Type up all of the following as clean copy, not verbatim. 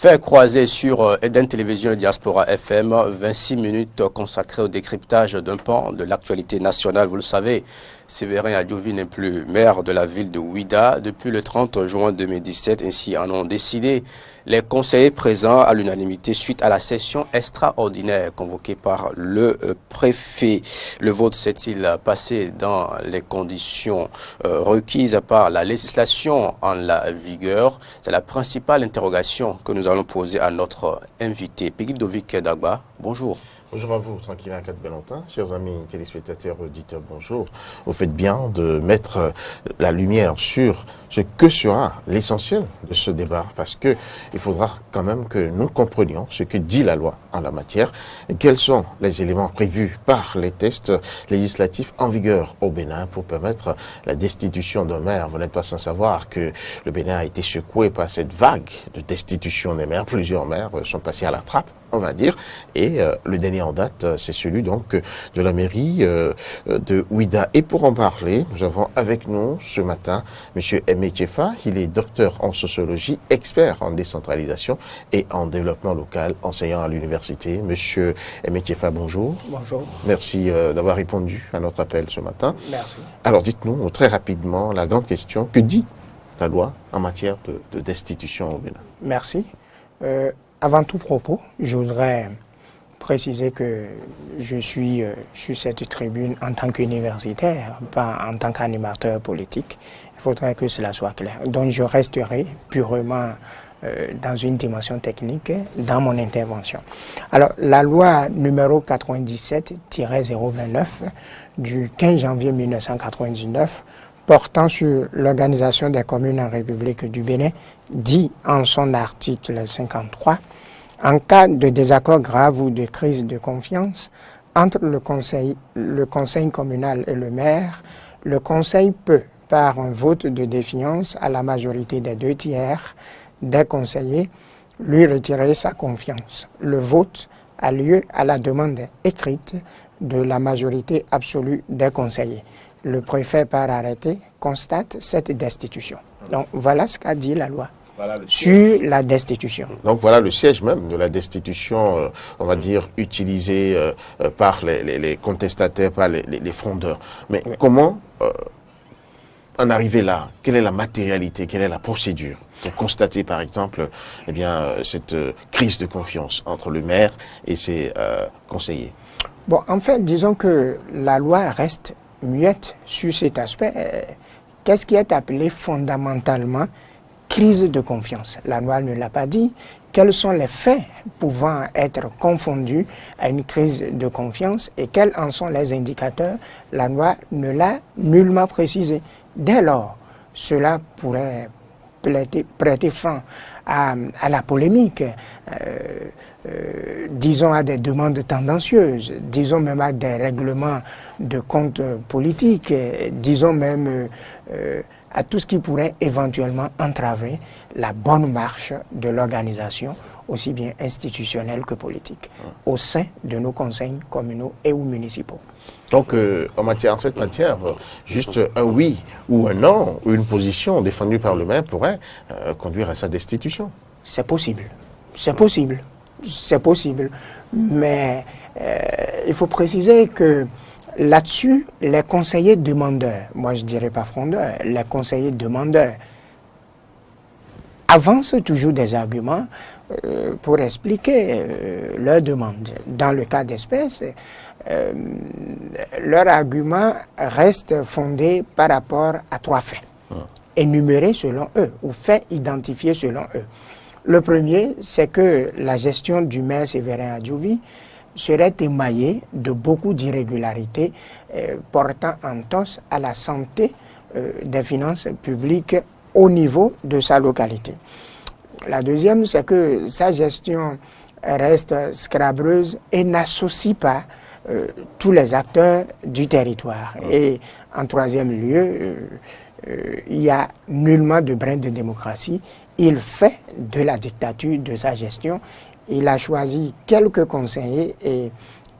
Fait croisé sur Eden Télévision et Diaspora FM, 26 minutes consacrées au décryptage d'un pan de l'actualité nationale. Vous le savez, Séverin Adjouvi n'est plus maire de la ville de Ouidah depuis le 30 juin 2017. Ainsi en ont décidé les conseillers présents à l'unanimité suite à la session extraordinaire convoquée par le préfet. Le vote s'est-il passé dans les conditions requises par la législation en la vigueur? C'est la principale interrogation que nous allons poser à notre invité. Peggy Dovik Dagba, bonjour. Bonjour à vous, Tranquillin Valentin, chers amis téléspectateurs, auditeurs, bonjour. Vous faites bien de mettre la lumière sur ce que sera l'essentiel de ce débat, parce que il faudra quand même que nous comprenions ce que dit la loi en la matière, et quels sont les éléments prévus par les tests législatifs en vigueur au Bénin pour permettre la destitution d'un maire. Vous n'êtes pas sans savoir que le Bénin a été secoué par cette vague de destitution des maires. Plusieurs maires sont passés à la trappe, on va dire, et le dernier en date, c'est celui donc de la mairie de Ouidah. Et pour en parler, nous avons avec nous ce matin Monsieur Aimé Tchefa. Il est docteur en sociologie, expert en décentralisation et en développement local, enseignant à l'université. Monsieur Aimé Tchefa, bonjour. Bonjour. Merci d'avoir répondu à notre appel ce matin. Merci. Alors dites-nous très rapidement la grande question, que dit la loi en matière de destitution au Bénin? Merci. Avant tout propos, je voudrais préciser que je suis sur cette tribune en tant qu'universitaire, pas en tant qu'animateur politique. Il faudrait que cela soit clair. Donc je resterai purement dans une dimension technique dans mon intervention. Alors, la loi numéro 97-029 du 15 janvier 1999 portant sur l'organisation des communes en République du Bénin dit en son article 53 « En cas de désaccord grave ou de crise de confiance entre le conseil communal et le maire, le conseil peut, par un vote de défiance à la majorité des 2/3 des conseillers, lui retirer sa confiance. Le vote a lieu à la demande écrite de la majorité absolue des conseillers. Le préfet, par arrêté, constate cette destitution. » Donc voilà ce qu'a dit la loi. Voilà sur la destitution. Donc voilà le siège même de la destitution, on va dire, utilisé par les contestataires, par les frondeurs. Mais oui, comment en arriver là? Quelle est la matérialité? Quelle est la procédure pour constater, par exemple, eh bien, cette crise de confiance entre le maire et ses conseillers? Bon, en fait, disons que la loi reste muette sur cet aspect. Qu'est-ce qui est appelé fondamentalement crise de confiance? La loi ne l'a pas dit. Quels sont les faits pouvant être confondus à une crise de confiance et quels en sont les indicateurs? La loi ne l'a nullement précisé. Dès lors, cela pourrait prêter fin à la polémique, disons à des demandes tendancieuses, disons même à des règlements de comptes politiques, disons même à tout ce qui pourrait éventuellement entraver la bonne marche de l'organisation, aussi bien institutionnelle que politique, au sein de nos conseils communaux et ou municipaux. Donc, en cette matière, juste un oui ou un non, ou une position défendue par le maire pourrait conduire à sa destitution. C'est possible. C'est possible. C'est possible. Mais il faut préciser que là-dessus, les conseillers demandeurs, moi je dirais pas frondeurs, les conseillers demandeurs avancent toujours des arguments pour expliquer leur demande. Dans le cas d'espèce, leur argument reste fondé par rapport à 3 faits, énumérés selon eux, ou faits identifiés selon eux. Le premier, c'est que la gestion du maire Séverin Adjouvi serait émaillée de beaucoup d'irrégularités portant entorse à la santé des finances publiques au niveau de sa localité. La deuxième, c'est que sa gestion reste scrabreuse et n'associe pas tous les acteurs du territoire. Et en troisième lieu, il n'y a nullement de brin de démocratie. Il fait de la dictature de sa gestion. Il a choisi quelques conseillers et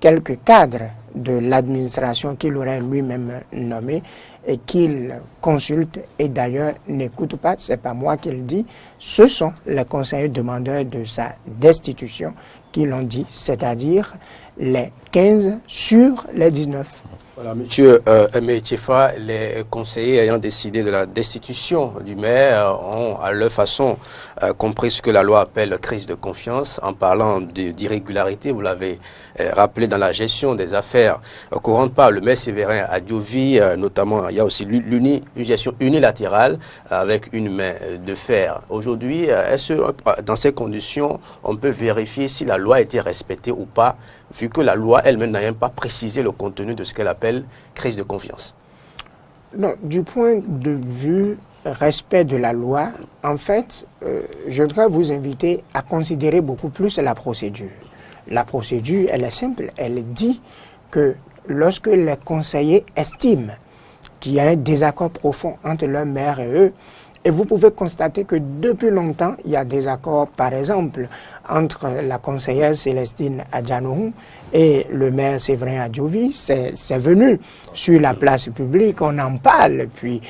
quelques cadres de l'administration qu'il aurait lui-même nommé et qu'il consulte et d'ailleurs n'écoute pas, c'est pas moi qui le dis, ce sont les conseillers demandeurs de sa destitution qui l'ont dit, c'est-à-dire les 15 sur les 19. Voilà, Monsieur Aimé Tchefa, les conseillers ayant décidé de la destitution du maire ont à leur façon compris ce que la loi appelle crise de confiance en parlant d'irrégularité. Vous l'avez rappelé dans la gestion des affaires courantes par le maire Séverin Adjovi, notamment il y a aussi une gestion unilatérale avec une main de fer. Aujourd'hui, est-ce dans ces conditions, on peut vérifier si la loi a été respectée ou pas, vu que la loi elle-même n'a même pas précisé le contenu de ce qu'elle appelle crise de confiance? Non, du point de vue respect de la loi, en fait, je voudrais vous inviter à considérer beaucoup plus la procédure. La procédure, elle est simple, elle dit que lorsque les conseillers estiment qu'il y a un désaccord profond entre leur maire et eux, et vous pouvez constater que depuis longtemps, il y a des accords, par exemple, entre la conseillère Célestine Adjanoun et le maire Séverin Adjovi. C'est venu sur la place publique, on en parle, puis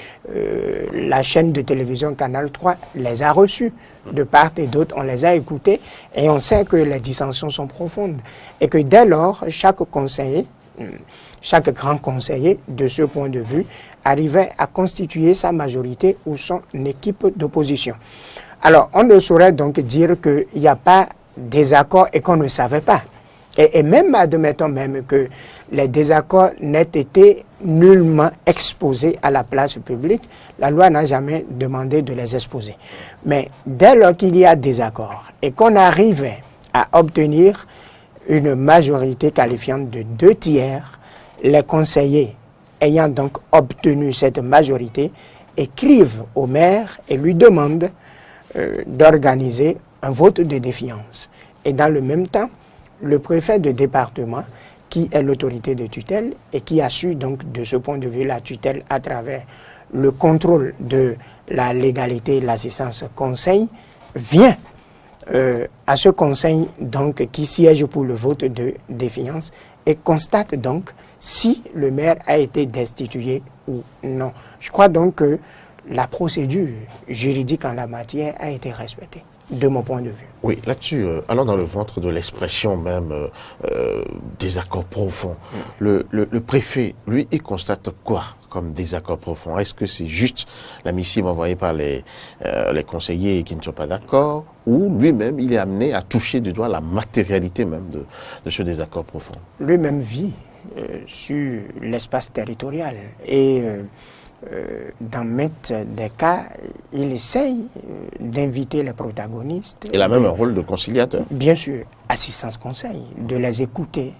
la chaîne de télévision Canal 3 les a reçus de part et d'autre, on les a écoutés, et on sait que les dissensions sont profondes. Et que dès lors, chaque conseiller, chaque grand conseiller, de ce point de vue, arrivait à constituer sa majorité ou son équipe d'opposition. Alors, on ne saurait donc dire qu'il n'y a pas désaccord et qu'on ne savait pas. Et même, admettons même que les désaccords n'aient été nullement exposés à la place publique, la loi n'a jamais demandé de les exposer. Mais dès lors qu'il y a désaccord et qu'on arrivait à obtenir une majorité qualifiante de 2/3, les conseillers ayant donc obtenu cette majorité écrivent au maire et lui demandent d'organiser un vote de défiance. Et dans le même temps, le préfet de département, qui est l'autorité de tutelle et qui assure donc de ce point de vue la tutelle à travers le contrôle de la légalité et l'assistance conseil, vient à ce conseil donc qui siège pour le vote de défiance et constate donc si le maire a été destitué ou non. Je crois donc que la procédure juridique en la matière a été respectée, de mon point de vue. Oui, là-dessus, allons dans le ventre de l'expression même désaccord profond. Le préfet, lui, il constate quoi comme désaccord profond? Est-ce que c'est juste la missive envoyée par les conseillers qui ne sont pas d'accord, ou lui-même, il est amené à toucher du doigt la matérialité même de ce désaccord profond? Lui-même vit sur l'espace territorial et dans maintes des cas, il essaye d'inviter les protagonistes. Il a même un rôle de conciliateur. Bien sûr, assistance conseil, de les écouter,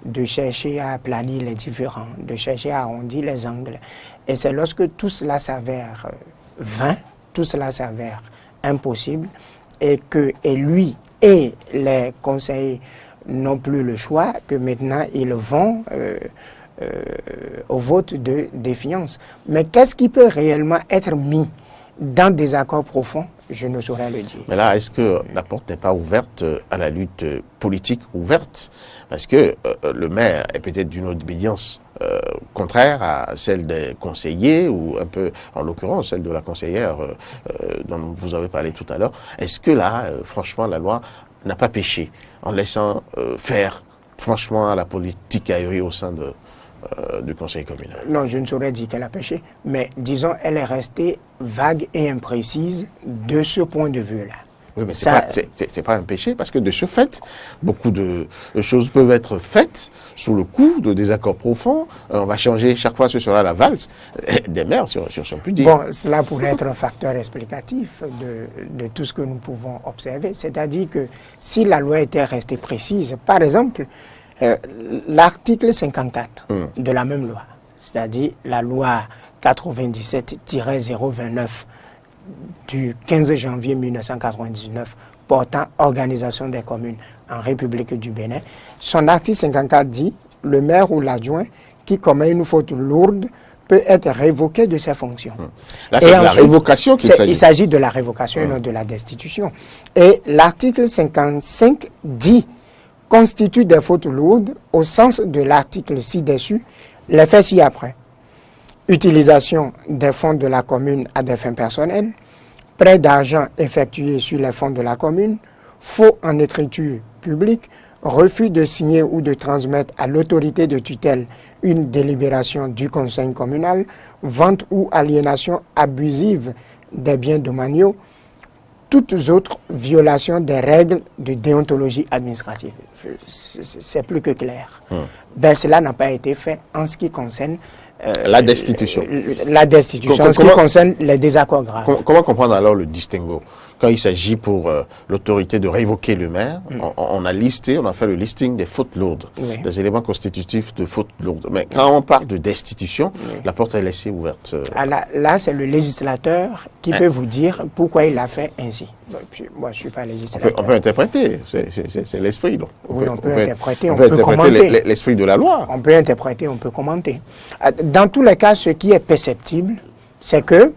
de chercher à aplanir les différends, de chercher à arrondir les angles. Et c'est lorsque tout cela s'avère vain, tout cela s'avère impossible, et lui et les conseillers n'ont plus le choix, que maintenant ils vont au vote de défiance. Mais qu'est-ce qui peut réellement être mis dans des accords profonds? Je ne saurais le dire. Mais là, est-ce que la porte n'est pas ouverte à la lutte politique ouverte? Parce que le maire est peut-être d'une obédience contraire à celle des conseillers, ou un peu, en l'occurrence, celle de la conseillère dont vous avez parlé tout à l'heure. Est-ce que là, franchement, la loi n'a pas péché en laissant faire, franchement, la politique aérienne au sein du conseil communal? Non, je ne saurais dire qu'elle a péché, mais disons, elle est restée vague et imprécise de ce point de vue-là. Oui, mais c'est pas un péché, parce que de ce fait, beaucoup de choses peuvent être faites sous le coup de désaccords profonds. On va changer, chaque fois ce sera la valse des maires, si on peut dire. Bon, cela pourrait être un facteur explicatif de tout ce que nous pouvons observer. C'est-à-dire que si la loi était restée précise, par exemple, l'article 54 de la même loi, c'est-à-dire la loi 97-029 du 15 janvier 1999 portant organisation des communes en République du Bénin, son article 54 dit « Le maire ou l'adjoint qui commet une faute lourde peut être révoqué de ses fonctions. » Là, c'est de la révocation qu'il s'agit. Il s'agit de la révocation et non de la destitution. Et l'article 55 dit constituent des fautes lourdes au sens de l'article ci-dessus, les faits ci-après. Utilisation des fonds de la commune à des fins personnelles, prêt d'argent effectué sur les fonds de la commune, faux en écriture publique, refus de signer ou de transmettre à l'autorité de tutelle une délibération du conseil communal, vente ou aliénation abusive des biens domaniaux, toutes autres violations des règles de déontologie administrative. C'est plus que clair. Ben, cela n'a pas été fait en ce qui concerne la destitution. La destitution, en ce qui concerne les désaccords graves. Comment comprendre alors le distinguo? Quand il s'agit pour l'autorité de révoquer le maire, on a listé, on a fait le listing des fautes lourdes, des éléments constitutifs de fautes lourdes. Mais quand on parle de destitution, la porte est laissée ouverte. Là, c'est le législateur qui peut vous dire pourquoi il a fait ainsi. Moi, je ne suis pas législateur. On peut interpréter, c'est l'esprit. Donc. Oui, on peut interpréter, on peut commenter. L'esprit de la loi. On peut interpréter, on peut commenter. Dans tous les cas, ce qui est perceptible, c'est que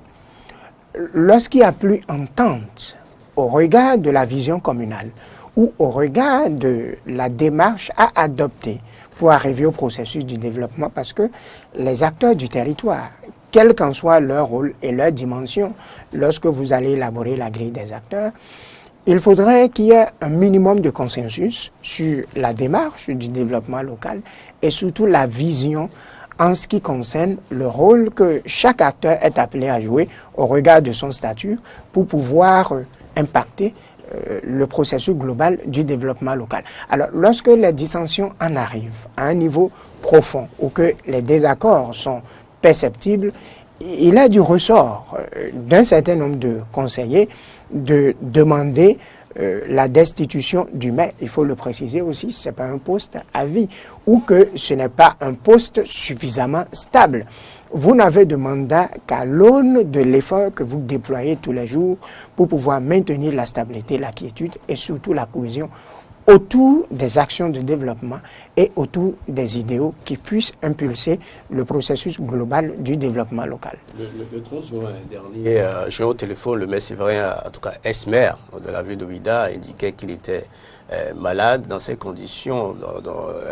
lorsqu'il n'y a plus entente au regard de la vision communale ou au regard de la démarche à adopter pour arriver au processus du développement, parce que les acteurs du territoire, quel qu'en soit leur rôle et leur dimension, lorsque vous allez élaborer la grille des acteurs, il faudrait qu'il y ait un minimum de consensus sur la démarche du développement local et surtout la vision en ce qui concerne le rôle que chaque acteur est appelé à jouer au regard de son statut pour pouvoir impacter le processus global du développement local. Alors, lorsque les dissensions en arrivent à un niveau profond ou que les désaccords sont perceptibles, il est du ressort d'un certain nombre de conseillers de demander la destitution du maire. Il faut le préciser aussi, ce n'est pas un poste à vie ou que ce n'est pas un poste suffisamment stable. Vous n'avez de mandat qu'à l'aune de l'effort que vous déployez tous les jours pour pouvoir maintenir la stabilité, la quiétude et surtout la cohésion autour des actions de développement et autour des idéaux qui puissent impulser le processus global du développement local. Le 30 juin dernier, j'ai eu au téléphone le maire Séverin, en tout cas ex-maire de la ville de Ouidah, indiquait qu'il était malade. Dans ces conditions,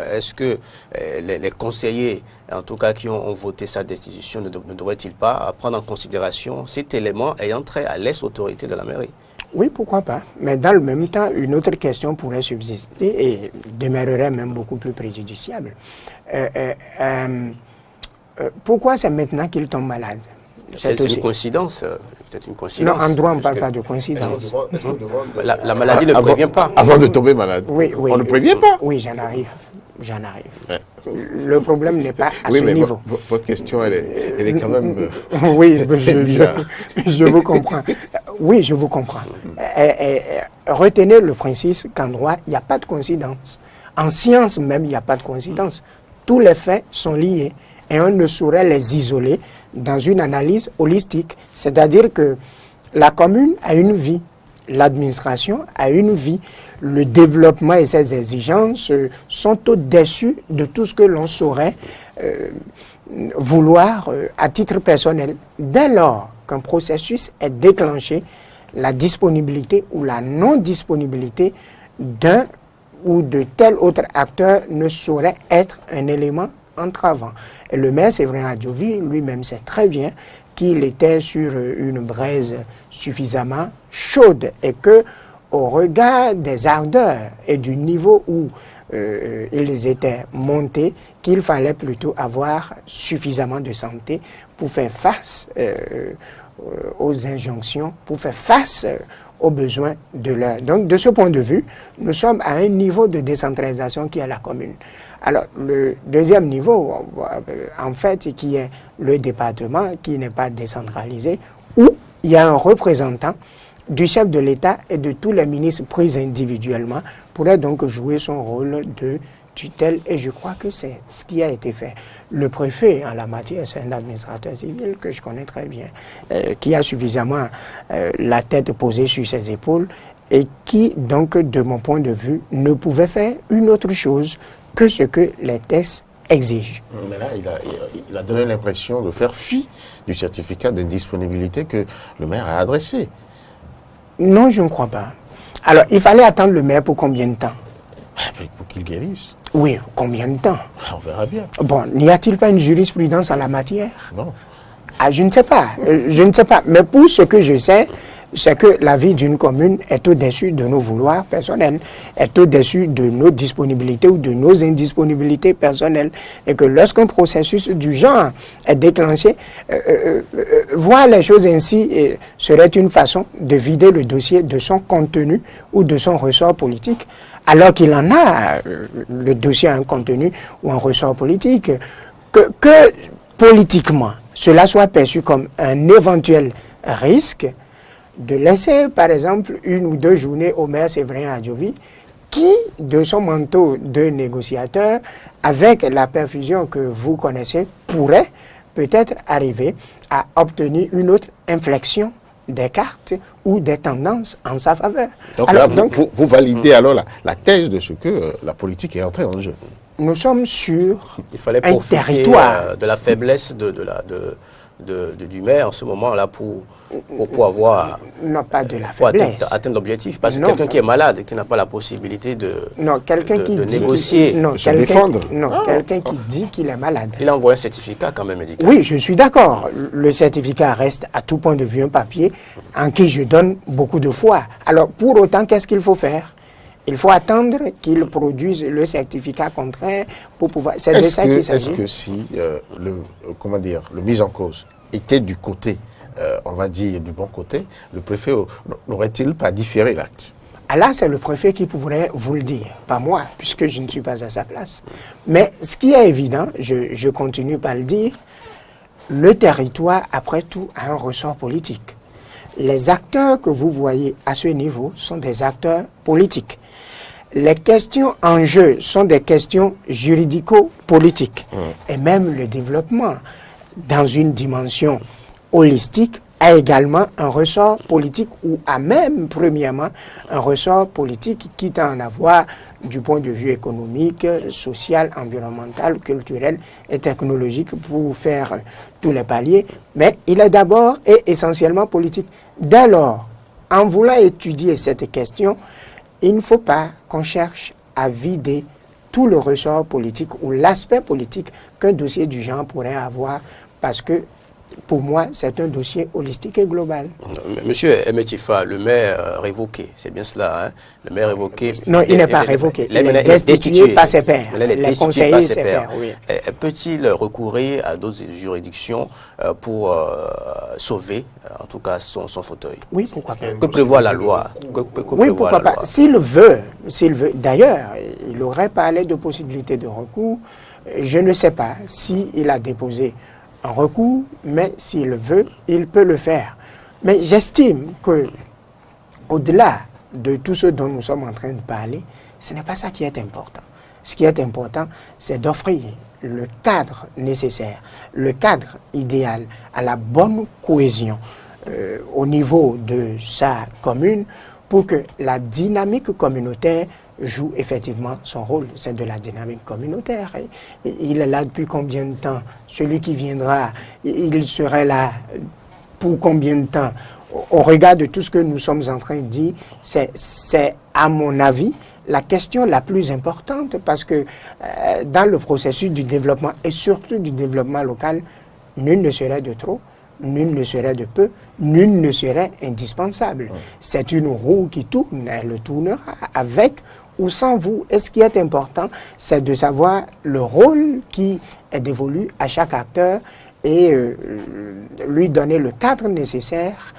est-ce que les conseillers, en tout cas qui ont voté sa destitution, ne devraient-ils pas prendre en considération cet élément ayant trait à l'ex-autorité de la mairie? Oui, pourquoi pas. Mais dans le même temps, une autre question pourrait subsister et demeurerait même beaucoup plus préjudiciable. Pourquoi c'est maintenant qu'il tombe malade? C'est une coïncidence. Peut-être une coïncidence. Non, en droit, on ne parle pas de coïncidence. La maladie ne prévient pas. Avant de tomber malade. Oui, on ne prévient pas. Oui, j'en arrive. Ouais. Le problème n'est pas à ce niveau. Votre question, elle est quand même oui, je vous comprends. Oui, je vous comprends. Retenez le principe qu'en droit, il n'y a pas de coïncidence. En science même, il n'y a pas de coïncidence. Tous les faits sont liés et on ne saurait les isoler dans une analyse holistique. C'est-à-dire que la commune a une vie, l'administration a une vie, le développement et ses exigences sont au-dessus de tout ce que l'on saurait vouloir à titre personnel. Dès lors qu'un processus est déclenché, la disponibilité ou la non-disponibilité d'un ou de tel autre acteur ne saurait être un élément entravant. Et le maire Séverin Adjovi lui-même sait très bien qu'il était sur une braise suffisamment chaude et que, au regard des ardeurs et du niveau où ils étaient montés, qu'il fallait plutôt avoir suffisamment de santé pour faire face aux injonctions, pour faire face aux besoins de l'heure. Donc, de ce point de vue, nous sommes à un niveau de décentralisation qui est la commune. Alors, le deuxième niveau, en fait, qui est le département, qui n'est pas décentralisé, où il y a un représentant du chef de l'État et de tous les ministres pris individuellement, pourrait donc jouer son rôle de tutelle, et je crois que c'est ce qui a été fait. Le préfet, en la matière, c'est un administrateur civil que je connais très bien, qui a suffisamment la tête posée sur ses épaules, et qui, donc, de mon point de vue, ne pouvait faire une autre chose que ce que les textes exigent. Mais là, il a donné l'impression de faire fi du certificat d'indisponibilité que le maire a adressé. Non, je ne crois pas. Alors, il fallait attendre le maire pour combien de temps? Pour qu'il guérisse. Oui, combien de temps? On verra bien. Bon, n'y a-t-il pas une jurisprudence en la matière? Non. Ah, je ne sais pas, je ne sais pas. Mais pour ce que je sais, c'est que la vie d'une commune est au-dessus de nos vouloirs personnels, est au-dessus de nos disponibilités ou de nos indisponibilités personnelles. Et que lorsqu'un processus du genre est déclenché, voir les choses ainsi serait une façon de vider le dossier de son contenu ou de son ressort politique, alors qu'il en a, le dossier a un contenu ou un ressort politique, que politiquement, cela soit perçu comme un éventuel risque de laisser, par exemple, 1 ou 2 journées au maire Séverin Adjovi, qui, de son manteau de négociateur, avec la perfusion que vous connaissez, pourrait peut-être arriver à obtenir une autre inflexion des cartes ou des tendances en sa faveur. Donc alors, là, vous validez alors la thèse de ce que la politique est entrée en jeu. Nous sommes sur Il fallait un profiter territoire. de la faiblesse du maire en ce moment-là pour avoir... Non, pas de la pour faiblesse. atteindre l'objectif. Parce que Non. quelqu'un qui est malade et qui n'a pas la possibilité Non, quelqu'un qui de dit négocier, non, de se quelqu'un- défendre. Non, quelqu'un qui dit qu'il est malade. il envoie un certificat quand même médical. Oui, je suis d'accord. Le certificat reste à tout point de vue un papier en qui je donne beaucoup de foi. Alors, pour autant, qu'est-ce qu'il faut faire? Il faut attendre qu'il produise le certificat contraire pour pouvoir... C'est de ça qu'il s'agit. Est-ce que si le mis en cause était du côté, on va dire du bon côté, le préfet n'aurait-il pas différé l'acte? Ah là, c'est le préfet qui pourrait vous le dire, pas moi, puisque je ne suis pas à sa place. Mais ce qui est évident, je continue par le dire, le territoire, après tout, a un ressort politique. Les acteurs que vous voyez à ce niveau sont des acteurs politiques. Les questions en jeu sont des questions juridico-politiques. Et même le développement, dans une dimension holistique, a également un ressort politique ou a même, premièrement, un ressort politique qui tend à avoir du point de vue économique, social, environnemental, culturel et technologique pour faire tous les paliers. Mais il est d'abord et essentiellement politique. Dès lors, en voulant étudier cette question, il ne faut pas qu'on cherche à vider tout le ressort politique ou l'aspect politique qu'un dossier du genre pourrait avoir, parce que pour moi, c'est un dossier holistique et global. Monsieur Emetifa, le maire révoqué, c'est bien cela, hein? Le maire révoqué... Non, il n'est pas révoqué. Il est destitué par ses pairs. Les conseillers, ses pairs, oui. Peut-il recourir à d'autres juridictions pour sauver, en tout cas, son fauteuil? Oui, pourquoi pas. Que prévoit la loi? Oui, pourquoi pas. S'il veut, d'ailleurs, il aurait parlé de possibilité de recours. Je ne sais pas s'il a déposé un recours, mais s'il veut, il peut le faire. Mais j'estime que, au-delà de tout ce dont nous sommes en train de parler, ce n'est pas ça qui est important. Ce qui est important, c'est d'offrir le cadre nécessaire, le cadre idéal à la bonne cohésion au niveau de sa commune pour que la dynamique communautaire joue effectivement son rôle. C'est de la dynamique communautaire. Il est là depuis combien de temps? Celui qui viendra, il serait là pour combien de temps? Au regard de tout ce que nous sommes en train de dire, c'est à mon avis la question la plus importante, parce que dans le processus du développement et surtout du développement local, nul ne serait de trop, nul ne serait de peu, nul ne serait indispensable. C'est une roue qui tourne, elle tournera avec ou sans vous. Et ce qui est important, c'est de savoir le rôle qui est dévolu à chaque acteur et lui donner le cadre nécessaire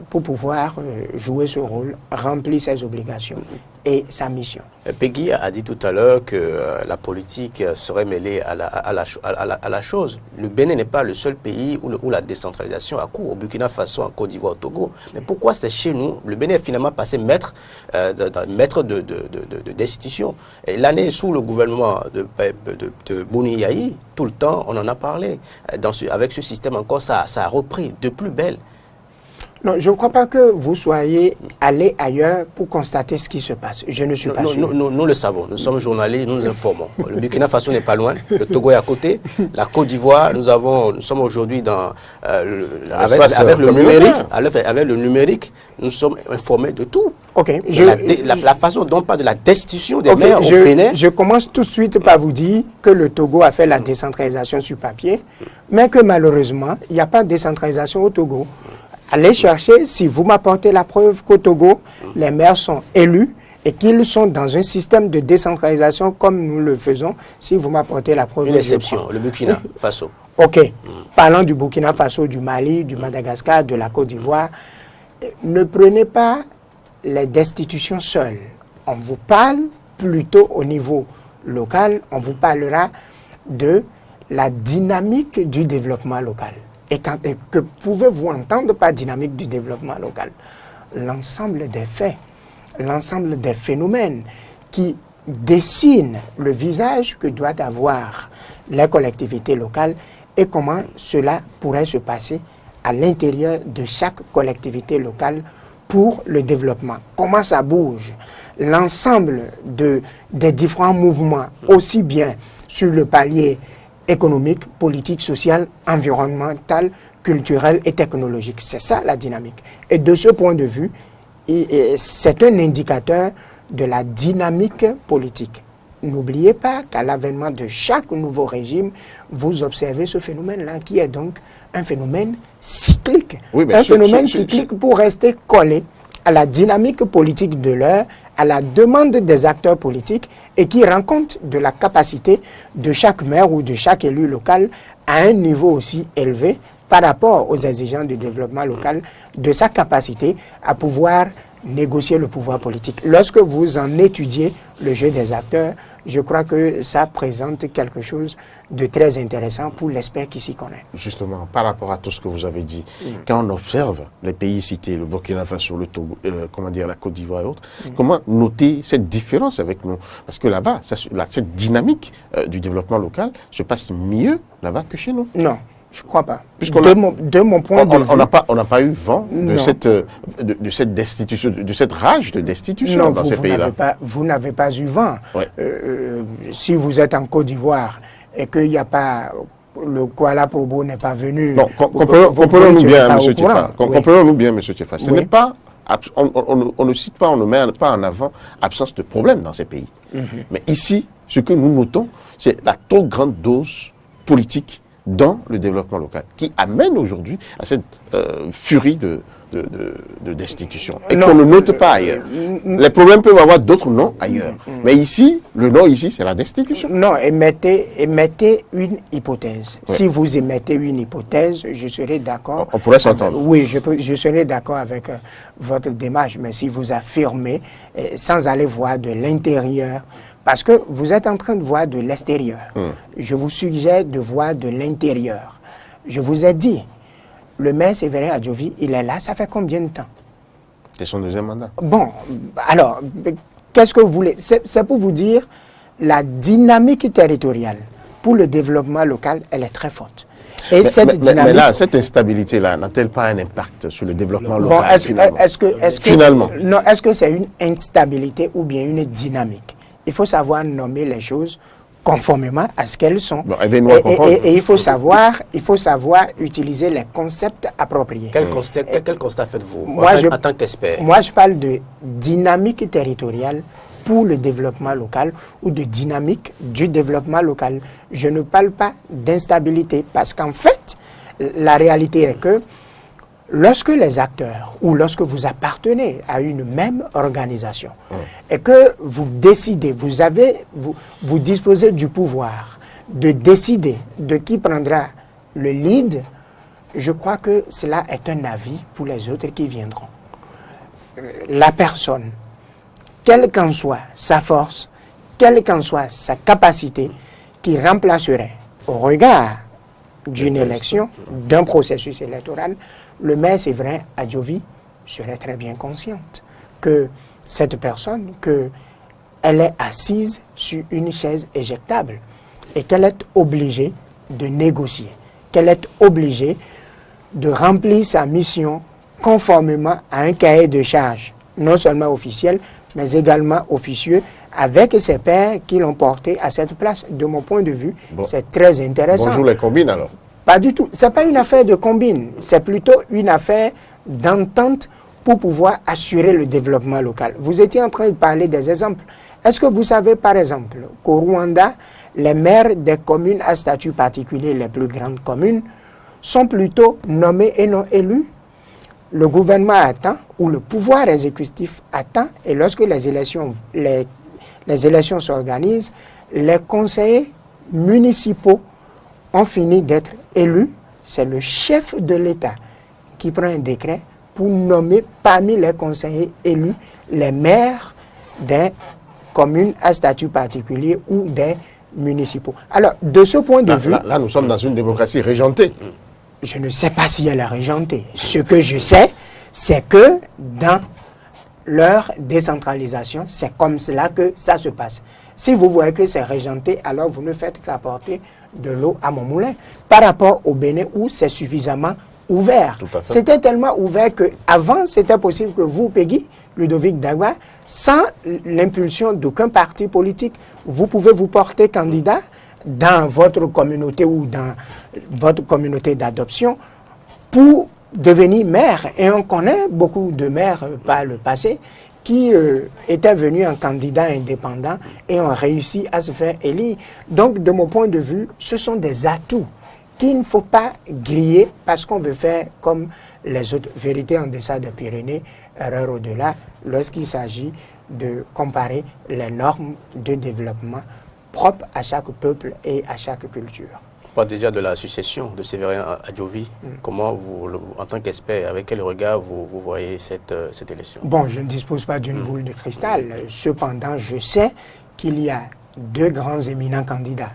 pour pouvoir jouer ce rôle, remplir ses obligations et sa mission. Peggy a dit tout à l'heure que la politique serait mêlée à la chose. Le Bénin n'est pas le seul pays où la décentralisation a cours. Au Burkina Faso, en Côte d'Ivoire, au Togo. Mais pourquoi c'est chez nous? Le Bénin est finalement passé maître d'institutions. Et l'année sous le gouvernement de Bouni Yahi, tout le temps, on en a parlé. Avec ce système encore, ça a repris de plus belle. Non, je ne crois pas que vous soyez allé ailleurs pour constater ce qui se passe. Je ne suis pas sûr. Nous le savons. Nous sommes journalistes, nous nous informons. Le Burkina Faso n'est pas loin. Le Togo est à côté. La Côte d'Ivoire, nous sommes aujourd'hui avec le numérique. Avec le numérique, nous sommes informés de tout. Ok. La façon dont on parle de la destitution des maires au Bénin. Je commence tout de suite par vous dire que le Togo a fait la décentralisation sur papier, mais que malheureusement, il n'y a pas de décentralisation au Togo. Allez chercher, si vous m'apportez la preuve qu'au Togo, les maires sont élus et qu'ils sont dans un système de décentralisation comme nous le faisons, si vous m'apportez la preuve. Une exception, le Burkina Faso. Ok. Parlant du Burkina Faso, du Mali, du Madagascar, de la Côte d'Ivoire, ne prenez pas les destitutions seules. On vous parle plutôt au niveau local, on vous parlera de la dynamique du développement local. Et que pouvez-vous entendre par dynamique du développement local? L'ensemble des faits, l'ensemble des phénomènes qui dessinent le visage que doit avoir la collectivité locale et comment cela pourrait se passer à l'intérieur de chaque collectivité locale pour le développement. Comment ça bouge? L'ensemble des différents mouvements, aussi bien sur le palier économique, politique, social, environnemental, culturel et technologique. C'est ça la dynamique. Et de ce point de vue, c'est un indicateur de la dynamique politique. N'oubliez pas qu'à l'avènement de chaque nouveau régime, vous observez ce phénomène-là qui est donc un phénomène cyclique. Oui, un phénomène cyclique pour rester collé à la dynamique politique de l'heure, à la demande des acteurs politiques et qui rend compte de la capacité de chaque maire ou de chaque élu local à un niveau aussi élevé par rapport aux exigences du développement local, de sa capacité à pouvoir négocier le pouvoir politique. Lorsque vous en étudiez le jeu des acteurs, je crois que ça présente quelque chose de très intéressant pour l'expert qui s'y connaît. Justement, par rapport à tout ce que vous avez dit, quand on observe les pays cités, le Burkina Faso, le Togo, la Côte d'Ivoire et autres, comment noter cette différence avec nous? Parce que là-bas, cette dynamique du développement local se passe mieux là-bas que chez nous. Non. Je ne crois pas. De mon point de vue... On n'a pas eu vent de cette destitution, de cette rage de destitution dans ces pays-là. Vous n'avez pas eu vent. Ouais. Si vous êtes en Côte d'Ivoire et qu'il n'y a pas... Le Kuala Probo n'est pas venu... Non, comprenons-nous bien, M. Tchefa. Comprenons-nous bien, M. Tchefa. Ce n'est pas... On ne cite pas, on ne met pas en avant absence de problème dans ces pays. Mais ici, ce que nous notons, c'est la trop grande dose politique dans le développement local, qui amène aujourd'hui à cette furie de destitution. Et qu'on ne note pas ailleurs. Les problèmes peuvent avoir d'autres noms ailleurs. Mais ici, le nom ici, c'est la destitution. Non, émettez une hypothèse. Ouais. Si vous émettez une hypothèse, je serai d'accord. On pourrait s'entendre. Oui, je serai d'accord avec votre démarche. Mais si vous affirmez, sans aller voir de l'intérieur, parce que vous êtes en train de voir de l'extérieur. Je vous suggère de voir de l'intérieur. Je vous ai dit, le maire Séverin Adjovi, il est là, ça fait combien de temps? C'est son deuxième mandat. Bon, alors, qu'est-ce que vous voulez? C'est pour vous dire, la dynamique territoriale pour le développement local, elle est très forte. Et mais là, cette instabilité-là, n'a-t-elle pas un impact sur le développement local, finalement? Finalement. Non, est-ce que c'est une instabilité ou bien une dynamique? Il faut savoir nommer les choses conformément à ce qu'elles sont. Bon, aidez-nous à comprendre. Et il faut savoir utiliser les concepts appropriés. Quel constat faites-vous en tant qu'expert? Moi, je parle de dynamique territoriale pour le développement local ou de dynamique du développement local. Je ne parle pas d'instabilité parce qu'en fait, la réalité est que lorsque les acteurs ou lorsque vous appartenez à une même organisation et que vous décidez, vous disposez du pouvoir de décider de qui prendra le lead, je crois que cela est un avis pour les autres qui viendront. La personne, quelle qu'en soit sa force, quelle qu'en soit sa capacité, qui remplacerait au regard d'une élection, d'un processus électoral, le maire Séverin Adjovi serait très bien consciente que cette personne, qu'elle est assise sur une chaise éjectable et qu'elle est obligée de négocier, qu'elle est obligée de remplir sa mission conformément à un cahier de charges, non seulement officiel, mais également officieux, avec ses pairs qui l'ont porté à cette place. De mon point de vue, c'est très intéressant. Bonjour les combines alors? Pas du tout. Ce n'est pas une affaire de combine. C'est plutôt une affaire d'entente pour pouvoir assurer le développement local. Vous étiez en train de parler des exemples. Est-ce que vous savez, par exemple, qu'au Rwanda, les maires des communes à statut particulier, les plus grandes communes, sont plutôt nommés et non élus? Le gouvernement attend, ou le pouvoir exécutif attend, et lorsque les élections s'organisent, les conseillers municipaux ont fini d'être élus. C'est le chef de l'État qui prend un décret pour nommer parmi les conseillers élus les maires des communes à statut particulier ou des municipaux. Alors, de ce point de vue... Là, nous sommes dans une démocratie régentée. Je ne sais pas si elle est régentée. Ce que je sais, c'est que dans leur décentralisation, c'est comme cela que ça se passe. Si vous voyez que c'est régenté, alors vous ne faites qu'apporter de l'eau à mon moulin. Par rapport au Bénin, où c'est suffisamment ouvert. C'était tellement ouvert qu'avant, c'était possible que vous, Peggy, Ludovic Dagba, sans l'impulsion d'aucun parti politique, vous pouvez vous porter candidat dans votre communauté ou dans votre communauté d'adoption pour devenir maire. Et on connaît beaucoup de maires par le passé qui étaient venus en candidat indépendant et ont réussi à se faire élire. Donc, de mon point de vue, ce sont des atouts qu'il ne faut pas griller parce qu'on veut faire comme les autres. Vérité en deçà des Pyrénées, erreur au-delà, lorsqu'il s'agit de comparer les normes de développement propres à chaque peuple et à chaque culture. On parle déjà de la succession de Séverin Adjovi. Comment vous, en tant qu'expert, avec quel regard vous voyez cette élection? Bon, je ne dispose pas d'une boule de cristal. Cependant, je sais qu'il y a deux grands éminents candidats.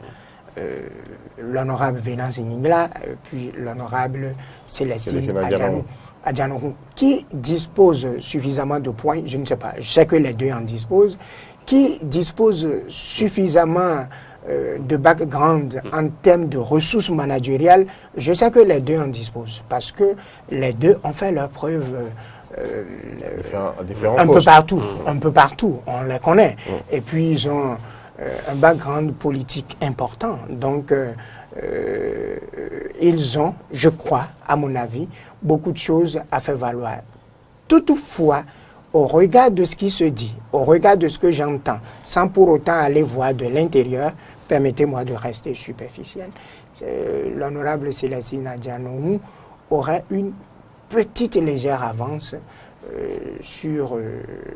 L'honorable Venance Ningla, puis l'honorable Célestine Adjanohu, qui dispose suffisamment de points, je ne sais pas, je sais que les deux en disposent, qui dispose suffisamment de background en termes de ressources managériales, je sais que les deux en disposent, parce que les deux ont fait leurs preuves un peu partout, on les connaît. Et puis ils ont un background politique important. Donc, ils ont, je crois, à mon avis, beaucoup de choses à faire valoir. Toutefois, au regard de ce qui se dit, au regard de ce que j'entends, sans pour autant aller voir de l'intérieur, permettez-moi de rester superficiel, l'honorable Célestine Adjanohu aurait une petite légère avance sur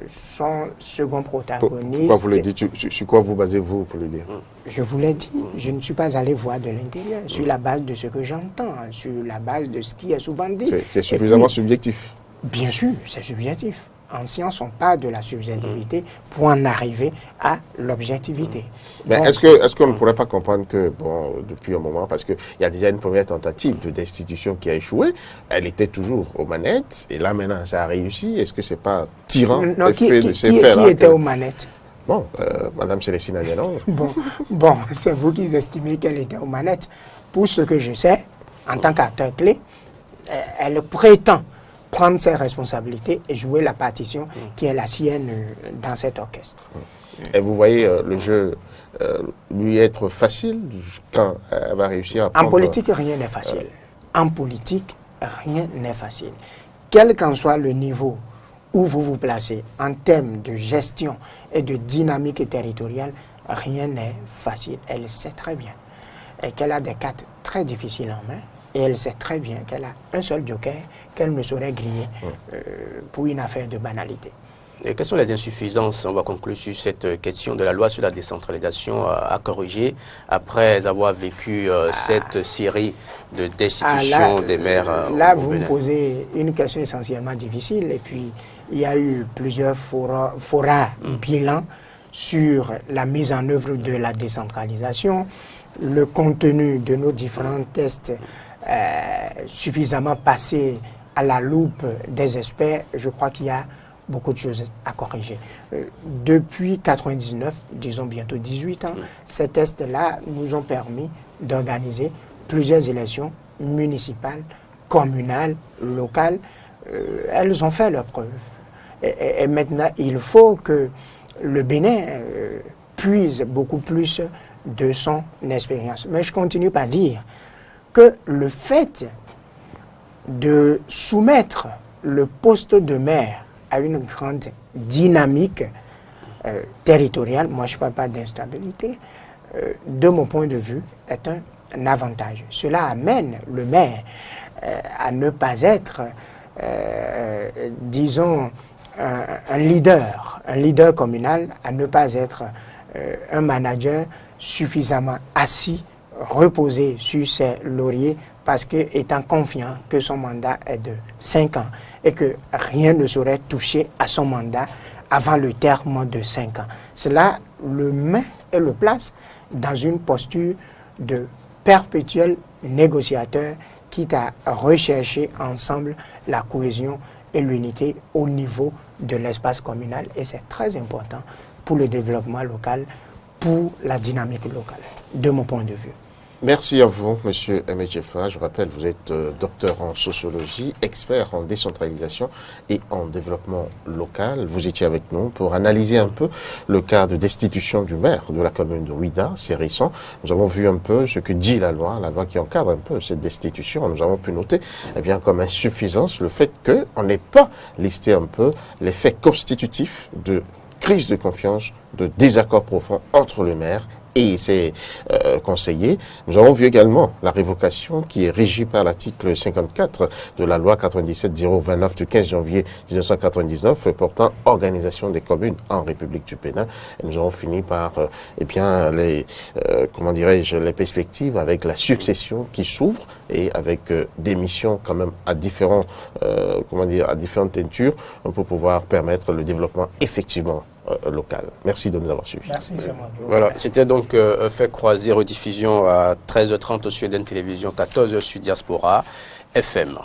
son second protagoniste. Pourquoi vous le dites? Sur quoi vous basez-vous pour le dire? Je vous l'ai dit, je ne suis pas allé voir de l'intérieur, sur la base de ce que j'entends, sur la base de ce qui est souvent dit. C'est suffisamment subjectif? Bien sûr, c'est subjectif. En science, on parle de la subjectivité pour en arriver à l'objectivité. Mais est-ce qu'on ne pourrait pas comprendre que, bon, depuis un moment, parce qu'il y a déjà une première tentative de destitution qui a échoué, elle était toujours aux manettes, et là maintenant ça a réussi. Est-ce que c'est pas tirant l'effet de ces faits-là? Qui était aux manettes? Bon, Madame Célestine Adjanohu. Bon, c'est vous qui estimez qu'elle était aux manettes. Pour ce que je sais, en tant qu'acteur clé, elle prétend prendre ses responsabilités et jouer la partition qui est la sienne dans cet orchestre. Et vous voyez le jeu lui être facile quand elle va réussir à prendre... En politique, rien n'est facile. En politique, rien n'est facile. Quel qu'en soit le niveau où vous vous placez en termes de gestion et de dynamique territoriale, rien n'est facile. Elle sait très bien et qu'elle a des cartes très difficiles en main. Et elle sait très bien qu'elle a un seul joker qu'elle ne saurait griller pour une affaire de banalité. Et quelles sont les insuffisances, on va conclure sur cette question de la loi sur la décentralisation à corriger après avoir vécu cette série de destitutions des maires? Là, vous me posez une question essentiellement difficile et puis il y a eu plusieurs forats bilans sur la mise en œuvre de la décentralisation, le contenu de nos différents tests suffisamment passé à la loupe des experts. Je crois qu'il y a beaucoup de choses à corriger. Depuis 1999, disons bientôt 18 ans, ces tests-là nous ont permis d'organiser plusieurs élections municipales, communales, locales. Elles ont fait leurs preuves. Et maintenant, il faut que le Bénin puise beaucoup plus de son expérience. Mais je continue par dire que le fait de soumettre le poste de maire a une grande dynamique territoriale, moi je ne parle pas d'instabilité, de mon point de vue, est un avantage. Cela amène le maire à ne pas être, disons, un leader communal, à ne pas être un manager suffisamment assis, reposé sur ses lauriers, parce que étant confiant que son mandat est de 5 ans et que rien ne saurait toucher à son mandat avant le terme de 5 ans. Cela le met et le place dans une posture de perpétuel négociateur, quitte à rechercher ensemble la cohésion et l'unité au niveau de l'espace communal. Et c'est très important pour le développement local, pour la dynamique locale, de mon point de vue. Merci à vous, Monsieur Emejefa. Je rappelle, vous êtes docteur en sociologie, expert en décentralisation et en développement local. Vous étiez avec nous pour analyser un peu le cas de destitution du maire de la commune de Ouidah. C'est récent. Nous avons vu un peu ce que dit la loi qui encadre un peu cette destitution. Nous avons pu noter, comme insuffisance, le fait qu'on n'ait pas listé un peu les faits constitutifs de crise de confiance, de désaccord profond entre le maire et ses conseillers. Nous avons vu également la révocation qui est régie par l'article 54 de la loi 97-029 du 15 janvier 1999 portant organisation des communes en République du Bénin. Et nous avons fini par les perspectives avec la succession qui s'ouvre et avec des missions quand même à différentes teintures pour pouvoir permettre le développement effectivement local. Merci de nous avoir suivis. Merci, c'est moi. Voilà, c'était donc fait croiser rediffusion à 13h30 sur EDN Télévision, 14h sur Diaspora FM.